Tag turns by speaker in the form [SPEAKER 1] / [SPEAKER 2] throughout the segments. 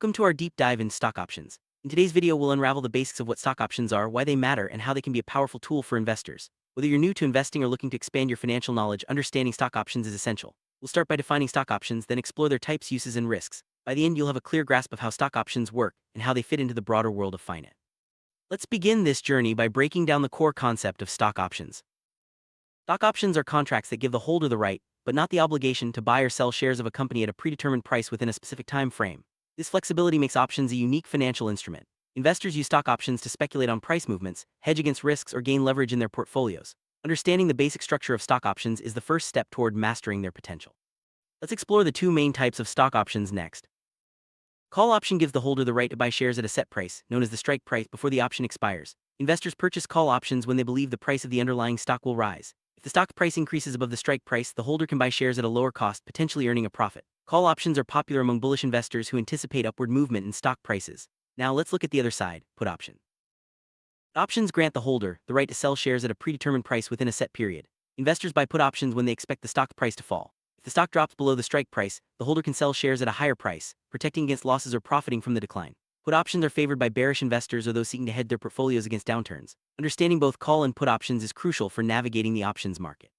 [SPEAKER 1] Welcome to our deep dive in stock options. In today's video, we'll unravel the basics of what stock options are, why they matter, and how they can be a powerful tool for investors. Whether you're new to investing or looking to expand your financial knowledge, understanding stock options is essential. We'll start by defining stock options, then explore their types, uses, and risks. By the end, you'll have a clear grasp of how stock options work and how they fit into the broader world of finance. Let's begin this journey by breaking down the core concept of stock options. Stock options are contracts that give the holder the right, but not the obligation, to buy or sell shares of a company at a predetermined price within a specific time frame. This flexibility makes options a unique financial instrument. Investors use stock options to speculate on price movements, hedge against risks, or gain leverage in their portfolios. Understanding the basic structure of stock options is the first step toward mastering their potential. Let's explore the two main types of stock options next. Call option gives the holder the right to buy shares at a set price, known as the strike price, before the option expires. Investors purchase call options when they believe the price of the underlying stock will rise. If the stock price increases above the strike price, the holder can buy shares at a lower cost, potentially earning a profit. Call options are popular among bullish investors who anticipate upward movement in stock prices. Now let's look at the other side, put option. Options grant the holder the right to sell shares at a predetermined price within a set period. Investors buy put options when they expect the stock price to fall. If the stock drops below the strike price, the holder can sell shares at a higher price, protecting against losses or profiting from the decline. Put options are favored by bearish investors or those seeking to hedge their portfolios against downturns. Understanding both call and put options is crucial for navigating the options market.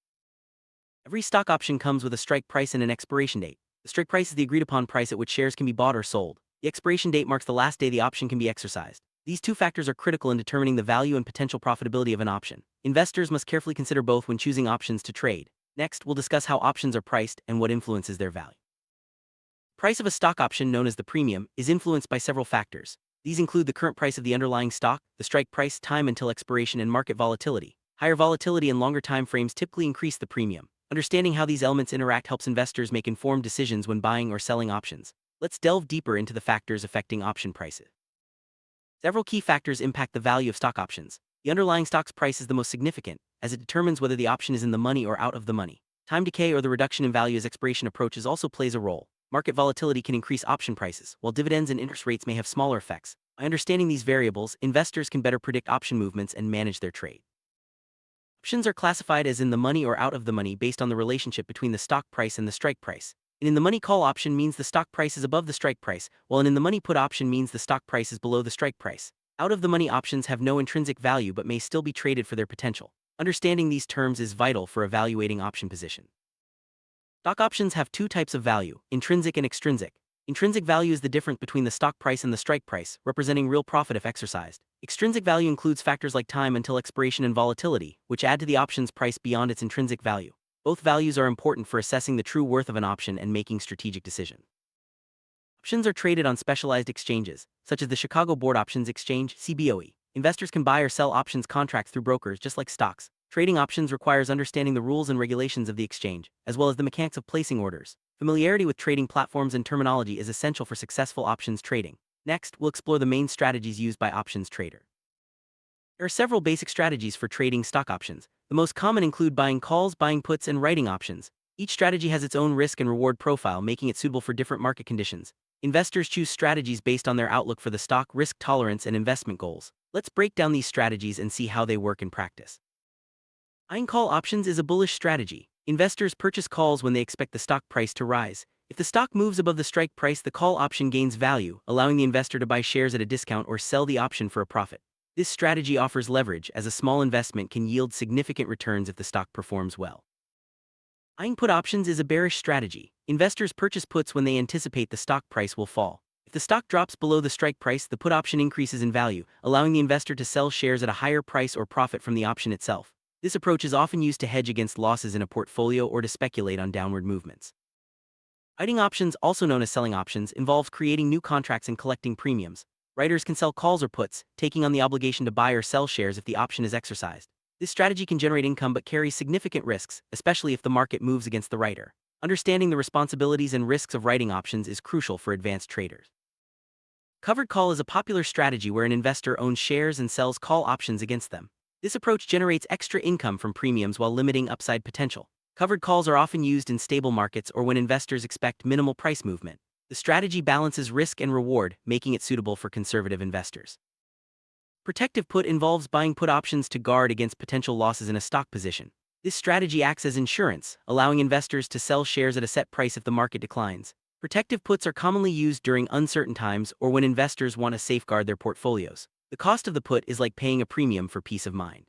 [SPEAKER 1] Every stock option comes with a strike price and an expiration date. The strike price is the agreed-upon price at which shares can be bought or sold. The expiration date marks the last day the option can be exercised. These two factors are critical in determining the value and potential profitability of an option. Investors must carefully consider both when choosing options to trade. Next, we'll discuss how options are priced and what influences their value. Price of a stock option, known as the premium, is influenced by several factors. These include the current price of the underlying stock, the strike price, time until expiration, and market volatility. Higher volatility and longer time frames typically increase the premium. Understanding how these elements interact helps investors make informed decisions when buying or selling options. Let's delve deeper into the factors affecting option prices. Several key factors impact the value of stock options. The underlying stock's price is the most significant, as it determines whether the option is in the money or out of the money. Time decay, or the reduction in value as expiration approaches, also plays a role. Market volatility can increase option prices, while dividends and interest rates may have smaller effects. By understanding these variables, investors can better predict option movements and manage their trade. Options are classified as in the money or out of the money based on the relationship between the stock price and the strike price. An in-the-money call option means the stock price is above the strike price, while an in-the-money put option means the stock price is below the strike price. Out-of-the-money options have no intrinsic value but may still be traded for their potential. Understanding these terms is vital for evaluating option position. Stock options have two types of value, intrinsic and extrinsic. Intrinsic value is the difference between the stock price and the strike price, representing real profit if exercised. Extrinsic value includes factors like time until expiration and volatility, which add to the option's price beyond its intrinsic value. Both values are important for assessing the true worth of an option and making strategic decisions. Options are traded on specialized exchanges, such as the Chicago Board Options Exchange, CBOE. Investors can buy or sell options contracts through brokers just like stocks. Trading options requires understanding the rules and regulations of the exchange, as well as the mechanics of placing orders. Familiarity with trading platforms and terminology is essential for successful options trading. Next, we'll explore the main strategies used by options trader. There are several basic strategies for trading stock options. The most common include buying calls, buying puts, and writing options. Each strategy has its own risk and reward profile, making it suitable for different market conditions. Investors choose strategies based on their outlook for the stock, risk tolerance, and investment goals. Let's break down these strategies and see how they work in practice. Buying call options is a bullish strategy. Investors purchase calls when they expect the stock price to rise. If the stock moves above the strike price, the call option gains value, allowing the investor to buy shares at a discount or sell the option for a profit. This strategy offers leverage, as a small investment can yield significant returns if the stock performs well. Buying put options is a bearish strategy. Investors purchase puts when they anticipate the stock price will fall. If the stock drops below the strike price, the put option increases in value, allowing the investor to sell shares at a higher price or profit from the option itself. This approach is often used to hedge against losses in a portfolio or to speculate on downward movements. Writing options, also known as selling options, involves creating new contracts and collecting premiums. Writers can sell calls or puts, taking on the obligation to buy or sell shares if the option is exercised. This strategy can generate income but carries significant risks, especially if the market moves against the writer. Understanding the responsibilities and risks of writing options is crucial for advanced traders. Covered call is a popular strategy where an investor owns shares and sells call options against them. This approach generates extra income from premiums while limiting upside potential. Covered calls are often used in stable markets or when investors expect minimal price movement. The strategy balances risk and reward, making it suitable for conservative investors. Protective put involves buying put options to guard against potential losses in a stock position. This strategy acts as insurance, allowing investors to sell shares at a set price if the market declines. Protective puts are commonly used during uncertain times or when investors want to safeguard their portfolios. The cost of the put is like paying a premium for peace of mind.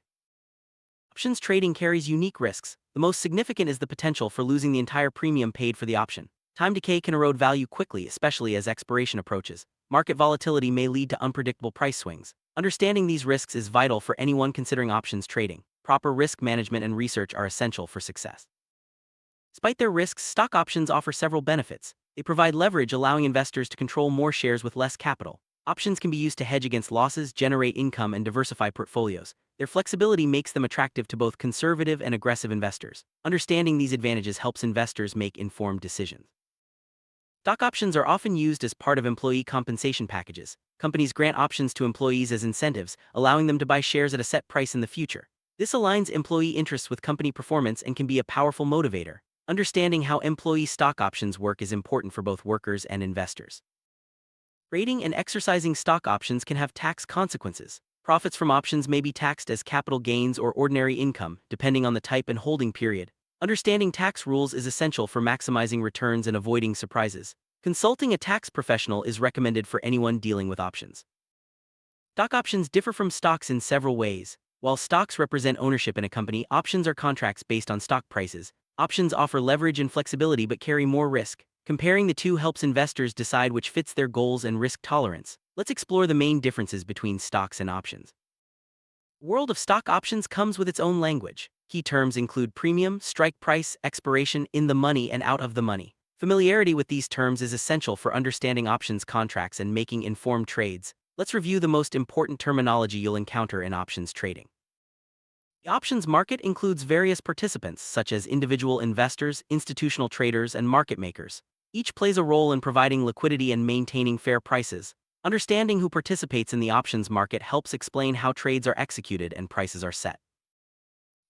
[SPEAKER 1] Options trading carries unique risks. The most significant is the potential for losing the entire premium paid for the option. Time decay can erode value quickly, especially as expiration approaches. Market volatility may lead to unpredictable price swings. Understanding these risks is vital for anyone considering options trading. Proper risk management and research are essential for success. Despite their risks, stock options offer several benefits. They provide leverage, allowing investors to control more shares with less capital. Options can be used to hedge against losses, generate income, and diversify portfolios. Their flexibility makes them attractive to both conservative and aggressive investors. Understanding these advantages helps investors make informed decisions. Stock options are often used as part of employee compensation packages. Companies grant options to employees as incentives, allowing them to buy shares at a set price in the future. This aligns employee interests with company performance and can be a powerful motivator. Understanding how employee stock options work is important for both workers and investors. Trading and exercising stock options can have tax consequences. Profits from options may be taxed as capital gains or ordinary income, depending on the type and holding period. Understanding tax rules is essential for maximizing returns and avoiding surprises. Consulting a tax professional is recommended for anyone dealing with options. Stock options differ from stocks in several ways. While stocks represent ownership in a company, options are contracts based on stock prices. Options offer leverage and flexibility but carry more risk. Comparing the two helps investors decide which fits their goals and risk tolerance. Let's explore the main differences between stocks and options. The world of stock options comes with its own language. Key terms include premium, strike price, expiration, in the money, and out of the money. Familiarity with these terms is essential for understanding options contracts and making informed trades. Let's review the most important terminology you'll encounter in options trading. The options market includes various participants, such as individual investors, institutional traders, and market makers. Each plays a role in providing liquidity and maintaining fair prices. Understanding who participates in the options market helps explain how trades are executed and prices are set.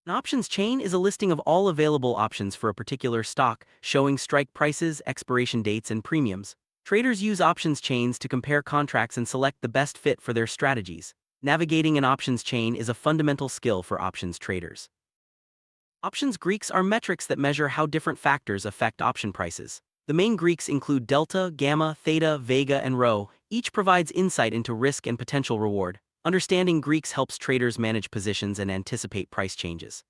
[SPEAKER 1] An options chain is a listing of all available options for a particular stock, showing strike prices, expiration dates, and premiums. Traders use options chains to compare contracts and select the best fit for their strategies. Navigating an options chain is a fundamental skill for options traders. Options Greeks are metrics that measure how different factors affect option prices. The main Greeks include delta, gamma, theta, vega, and rho. Each provides insight into risk and potential reward. Understanding Greeks helps traders manage positions and anticipate price changes.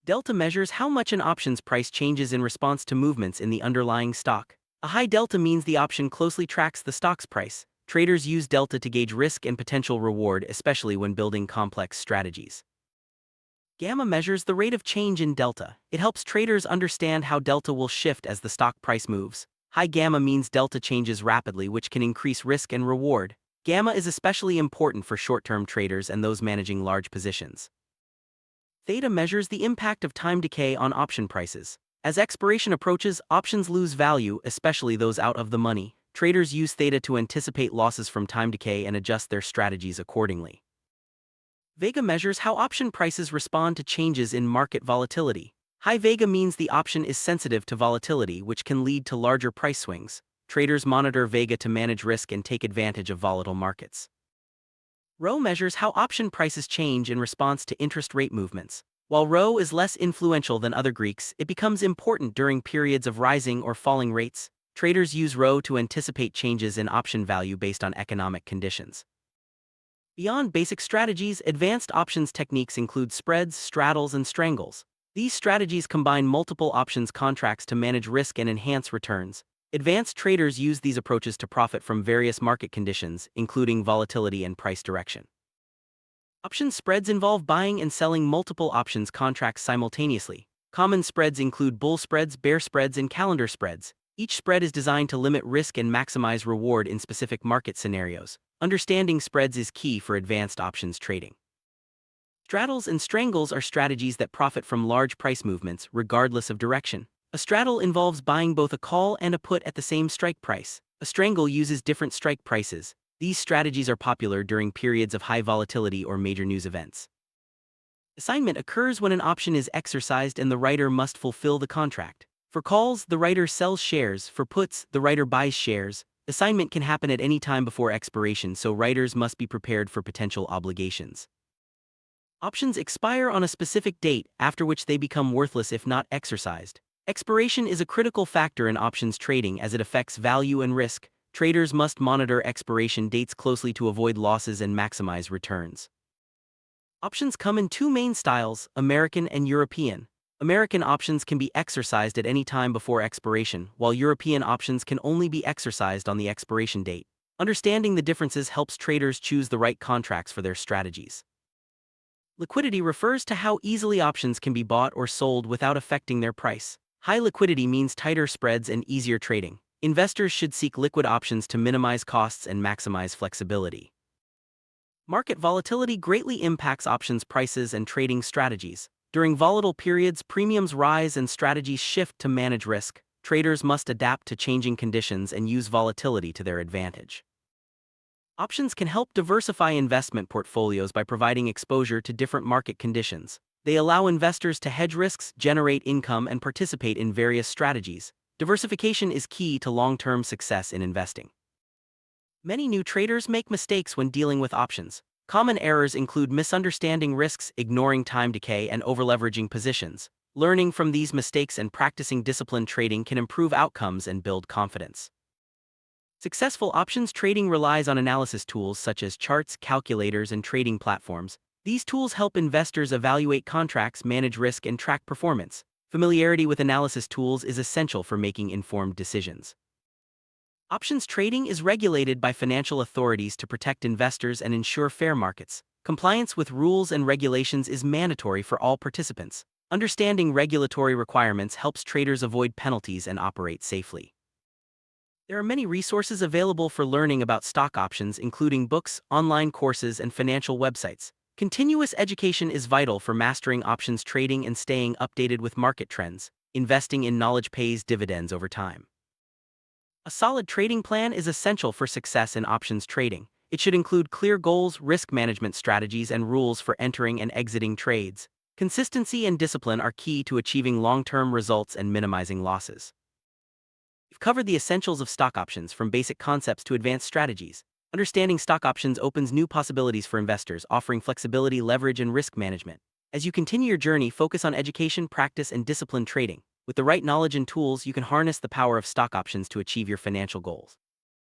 [SPEAKER 1] Delta measures how much an option's price changes in response to movements in the underlying stock. A high delta means the option closely tracks the stock's price. Traders use delta to gauge risk and potential reward, especially when building complex strategies. Gamma measures the rate of change in delta. It helps traders understand how delta will shift as the stock price moves. High gamma means delta changes rapidly, which can increase risk and reward. Gamma is especially important for short-term traders and those managing large positions. Theta measures the impact of time decay on option prices. As expiration approaches, options lose value, especially those out of the money. Traders use theta to anticipate losses from time decay and adjust their strategies accordingly. Vega measures how option prices respond to changes in market volatility. High vega means the option is sensitive to volatility, which can lead to larger price swings. Traders monitor vega to manage risk and take advantage of volatile markets. Rho measures how option prices change in response to interest rate movements. While Rho is less influential than other Greeks, it becomes important during periods of rising or falling rates. Traders use Rho to anticipate changes in option value based on economic conditions. Beyond basic strategies, advanced options techniques include spreads, straddles, and strangles. These strategies combine multiple options contracts to manage risk and enhance returns. Advanced traders use these approaches to profit from various market conditions, including volatility and price direction. Option spreads involve buying and selling multiple options contracts simultaneously. Common spreads include bull spreads, bear spreads, and calendar spreads. Each spread is designed to limit risk and maximize reward in specific market scenarios. Understanding spreads is key for advanced options trading. Straddles and strangles are strategies that profit from large price movements, regardless of direction. A straddle involves buying both a call and a put at the same strike price. A strangle uses different strike prices. These strategies are popular during periods of high volatility or major news events. Assignment occurs when an option is exercised and the writer must fulfill the contract. For calls, the writer sells shares. For puts, the writer buys shares. Assignment can happen at any time before expiration, so writers must be prepared for potential obligations. Options expire on a specific date, after which they become worthless if not exercised. Expiration is a critical factor in options trading as it affects value and risk. Traders must monitor expiration dates closely to avoid losses and maximize returns. Options come in two main styles, American and European. American options can be exercised at any time before expiration, while European options can only be exercised on the expiration date. Understanding the differences helps traders choose the right contracts for their strategies. Liquidity refers to how easily options can be bought or sold without affecting their price. High liquidity means tighter spreads and easier trading. Investors should seek liquid options to minimize costs and maximize flexibility. Market volatility greatly impacts options prices and trading strategies. During volatile periods, premiums rise and strategies shift to manage risk. Traders must adapt to changing conditions and use volatility to their advantage. Options can help diversify investment portfolios by providing exposure to different market conditions. They allow investors to hedge risks, generate income, and participate in various strategies. Diversification is key to long-term success in investing. Many new traders make mistakes when dealing with options. Common errors include misunderstanding risks, ignoring time decay, and overleveraging positions. Learning from these mistakes and practicing disciplined trading can improve outcomes and build confidence. Successful options trading relies on analysis tools such as charts, calculators, and trading platforms. These tools help investors evaluate contracts, manage risk, and track performance. Familiarity with analysis tools is essential for making informed decisions. Options trading is regulated by financial authorities to protect investors and ensure fair markets. Compliance with rules and regulations is mandatory for all participants. Understanding regulatory requirements helps traders avoid penalties and operate safely. There are many resources available for learning about stock options, including books, online courses, and financial websites. Continuous education is vital for mastering options trading and staying updated with market trends. Investing in knowledge pays dividends over time. A solid trading plan is essential for success in options trading. It should include clear goals, risk management strategies, and rules for entering and exiting trades. Consistency and discipline are key to achieving long-term results and minimizing losses. We've covered the essentials of stock options, from basic concepts to advanced strategies. Understanding stock options opens new possibilities for investors, offering flexibility, leverage, and risk management. As you continue your journey, focus on education, practice, and disciplined trading. With the right knowledge and tools, you can harness the power of stock options to achieve your financial goals.